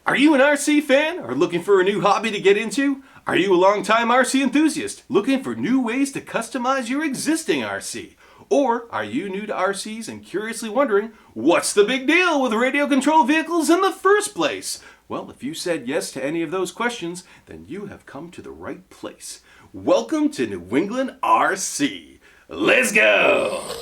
Are you an RC fan or looking for a new hobby to get into? Are you a longtime RC enthusiast looking for new ways to customize your existing RC? Or are you new to RCs and curiously wondering, what's the big deal with radio controlled vehicles in the first place? Well, if you said yes to any of those questions, then you have come to the right place. Welcome to New England RC. Let's go!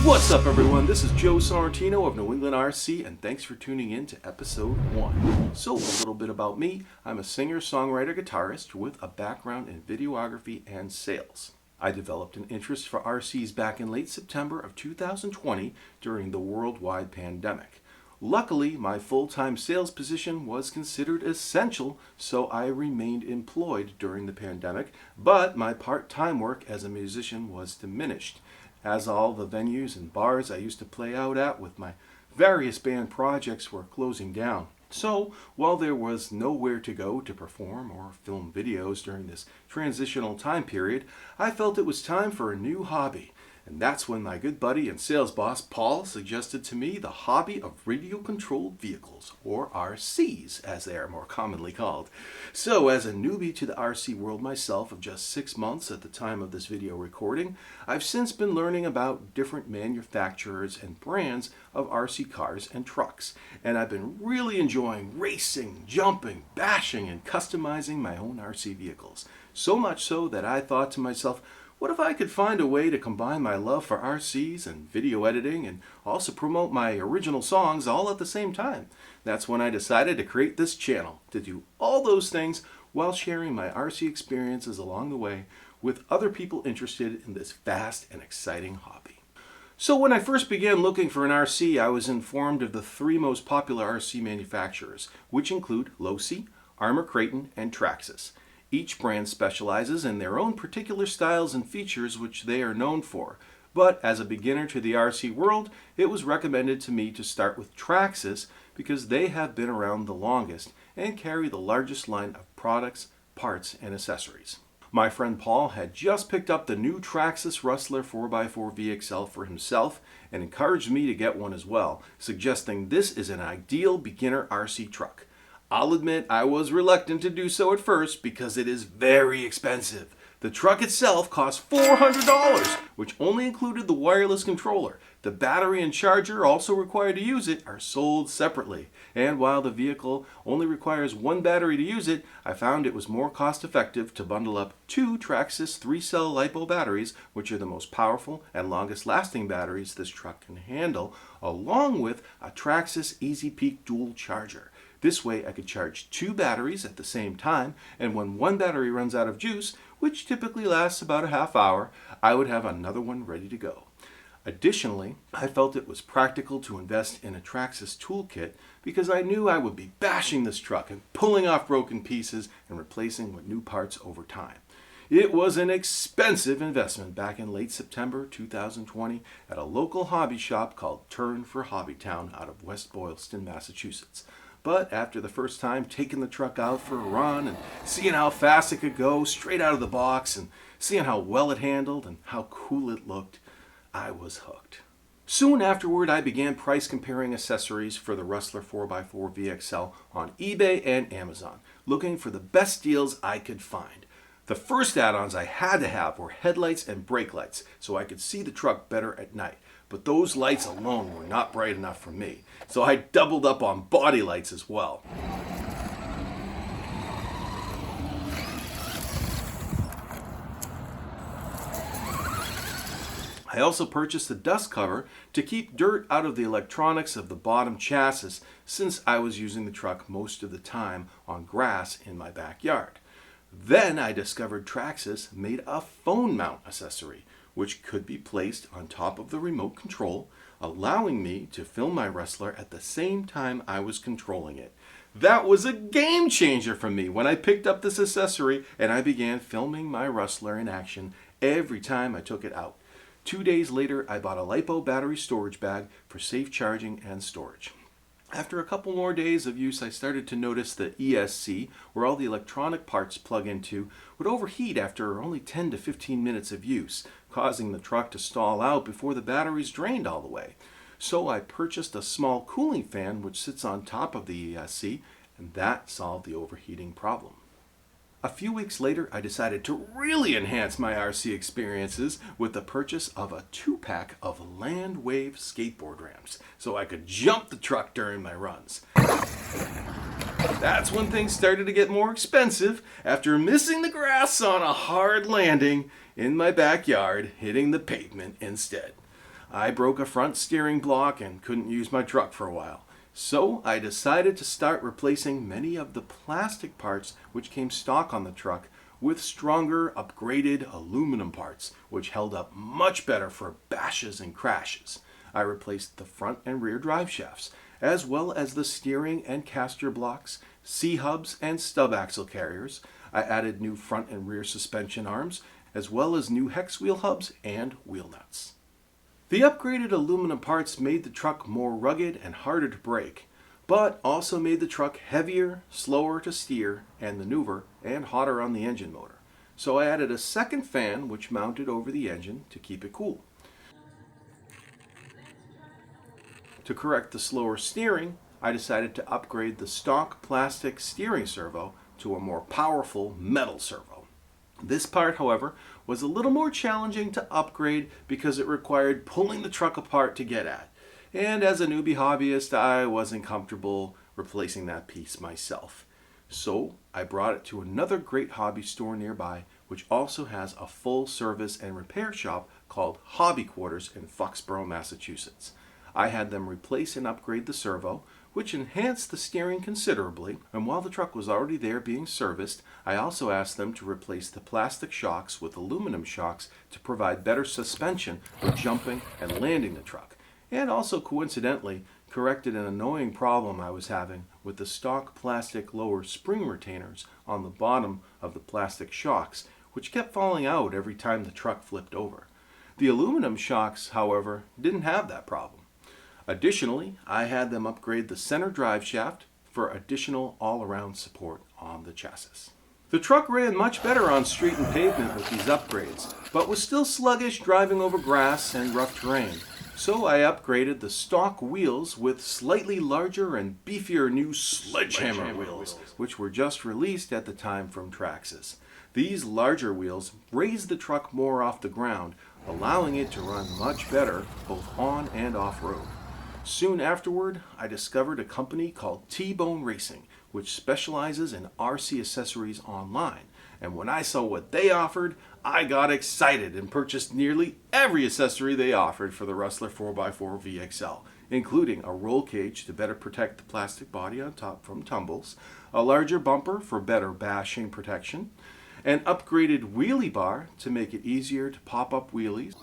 What's up, everyone? This is Joe Sorrentino of New England RC, and thanks for tuning in to episode 1. So, a little bit about me. I'm a singer, songwriter, guitarist with a background in videography and sales. I developed an interest for RCs back in late September of 2020 during the worldwide pandemic. Luckily, my full-time sales position was considered essential, so I remained employed during the pandemic, but my part-time work as a musician was diminished, as all the venues and bars I used to play out at with my various band projects were closing down. So, while there was nowhere to go to perform or film videos during this transitional time period, I felt it was time for a new hobby. And that's when my good buddy and sales boss, Paul, suggested to me the hobby of radio-controlled vehicles, or RCs, as they are more commonly called. So, as a newbie to the RC world myself of just 6 months at the time of this video recording, I've since been learning about different manufacturers and brands of RC cars and trucks. And I've been really enjoying racing, jumping, bashing, and customizing my own RC vehicles. So much so that I thought to myself, what if I could find a way to combine my love for RCs and video editing and also promote my original songs all at the same time? That's when I decided to create this channel, to do all those things while sharing my RC experiences along the way with other people interested in this vast and exciting hobby. So when I first began looking for an RC, I was informed of the 3 most popular RC manufacturers, which include Losi, Armour Creighton, and Traxxas. Each brand specializes in their own particular styles and features which they are known for. But as a beginner to the RC world, it was recommended to me to start with Traxxas because they have been around the longest and carry the largest line of products, parts, and accessories. My friend Paul had just picked up the new traxxasrustler 4x4 VXL for himself and encouraged me to get one as well, suggesting this is an ideal beginner RC truck. I'll admit I was reluctant to do so at first because it is very expensive. The truck itself cost $400, which only included the wireless controller. The battery and charger, also required to use it, are sold separately. And while the vehicle only requires 1 battery to use it, I found it was more cost effective to bundle up 2 Traxxas 3-cell LiPo batteries, which are the most powerful and longest lasting batteries this truck can handle, along with a Traxxas Easy Peak dual charger. This way I could charge 2 batteries at the same time, and when 1 battery runs out of juice, which typically lasts about a half hour, I would have another one ready to go. Additionally, I felt it was practical to invest in a Traxxas toolkit because I knew I would be bashing this truck and pulling off broken pieces and replacing with new parts over time. It was an expensive investment back in late September 2020 at a local hobby shop called Turn for Hobbytown out of West Boylston, Massachusetts. But after the first time taking the truck out for a run and seeing how fast it could go straight out of the box and seeing how well it handled and how cool it looked, I was hooked. Soon afterward, I began price comparing accessories for the Rustler 4x4 VXL on eBay and Amazon, looking for the best deals I could find. The first add-ons I had to have were headlights and brake lights so I could see the truck better at night. But those lights alone were not bright enough for me, so I doubled up on body lights as well. I also purchased a dust cover to keep dirt out of the electronics of the bottom chassis since I was using the truck most of the time on grass in my backyard. Then I discovered Traxxas made a phone mount accessory, which could be placed on top of the remote control, allowing me to film my Rustler at the same time I was controlling it. That was a game changer for me when I picked up this accessory and I began filming my Rustler in action every time I took it out. 2 days later, I bought a LiPo battery storage bag for safe charging and storage. After a couple more days of use, I started to notice the ESC, where all the electronic parts plug into, would overheat after only 10 to 15 minutes of use, causing the truck to stall out before the batteries drained all the way. So I purchased a small cooling fan which sits on top of the ESC, and that solved the overheating problem. A few weeks later, I decided to really enhance my RC experiences with the purchase of a 2-pack of Land Wave skateboard ramps so I could jump the truck during my runs. That's when things started to get more expensive after missing the grass on a hard landing in my backyard, hitting the pavement instead. I broke a front steering block and couldn't use my truck for a while. So I decided to start replacing many of the plastic parts which came stock on the truck with stronger, upgraded aluminum parts, which held up much better for bashes and crashes. I replaced the front and rear drive shafts, as well as the steering and caster blocks, C-hubs, and stub axle carriers. I added new front and rear suspension arms, as well as new hex wheel hubs and wheel nuts. The upgraded aluminum parts made the truck more rugged and harder to brake, but also made the truck heavier, slower to steer and maneuver, and hotter on the engine motor. So I added a second fan which mounted over the engine to keep it cool. To correct the slower steering, I decided to upgrade the stock plastic steering servo to a more powerful metal servo. This part, however, was a little more challenging to upgrade because it required pulling the truck apart to get at. And as a newbie hobbyist, I wasn't comfortable replacing that piece myself. So I brought it to another great hobby store nearby, which also has a full service and repair shop called Hobby Quarters in Foxborough, Massachusetts. I had them replace and upgrade the servo, which enhanced the steering considerably, and while the truck was already there being serviced, I also asked them to replace the plastic shocks with aluminum shocks to provide better suspension for jumping and landing the truck, and also coincidentally corrected an annoying problem I was having with the stock plastic lower spring retainers on the bottom of the plastic shocks, which kept falling out every time the truck flipped over. The aluminum shocks, however, didn't have that problem. Additionally, I had them upgrade the center drive shaft for additional all-around support on the chassis. The truck ran much better on street and pavement with these upgrades, but was still sluggish driving over grass and rough terrain. So I upgraded the stock wheels with slightly larger and beefier new sledgehammer wheels, which were just released at the time from Traxxas. These larger wheels raised the truck more off the ground, allowing it to run much better both on and off-road. Soon afterward, I discovered a company called T-Bone Racing, which specializes in RC accessories online. And when I saw what they offered, I got excited and purchased nearly every accessory they offered for the Rustler 4x4 VXL, including a roll cage to better protect the plastic body on top from tumbles, a larger bumper for better bashing protection, an upgraded wheelie bar to make it easier to pop up wheelies,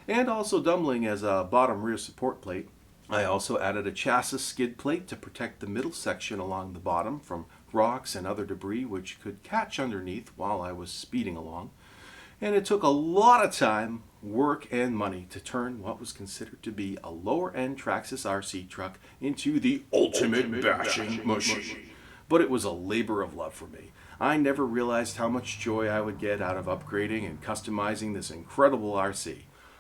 and also doubling as a bottom rear support plate. I also added a chassis skid plate to protect the middle section along the bottom from rocks and other debris which could catch underneath while I was speeding along. And it took a lot of time, work, and money to turn what was considered to be a lower-end Traxxas RC truck into the ultimate bashing machine. But it was a labor of love for me. I never realized how much joy I would get out of upgrading and customizing this incredible RC.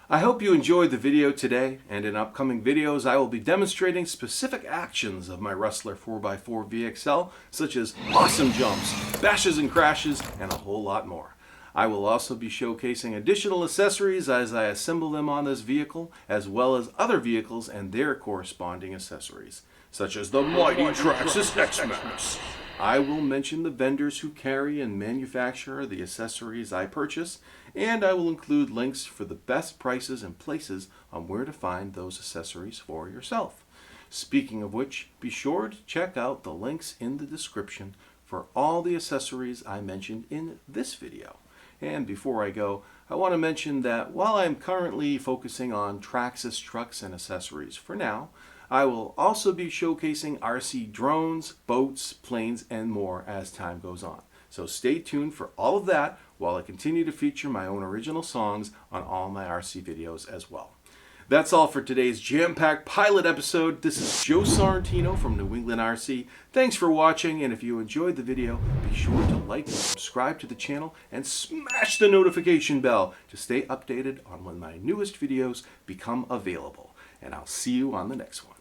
I hope you enjoyed the video today, and in upcoming videos I will be demonstrating specific actions of my Rustler 4x4 VXL, such as awesome jumps, bashes and crashes, and a whole lot more. I will also be showcasing additional accessories as I assemble them on this vehicle, as well as other vehicles and their corresponding accessories, such as the mighty Traxxas X-Max. I will mention the vendors who carry and manufacture the accessories I purchase, and I will include links for the best prices and places on where to find those accessories for yourself. Speaking of which, be sure to check out the links in the description for all the accessories I mentioned in this video. And before I go, I want to mention that while I'm currently focusing on Traxxas trucks and accessories for now, I will also be showcasing RC drones, boats, planes, and more as time goes on. So stay tuned for all of that while I continue to feature my own original songs on all my RC videos as well. That's all for today's jam-packed pilot episode. This is Joe Sorrentino from New England RC. Thanks for watching, and if you enjoyed the video, be sure to like and subscribe to the channel and smash the notification bell to stay updated on when my newest videos become available. And I'll see you on the next one.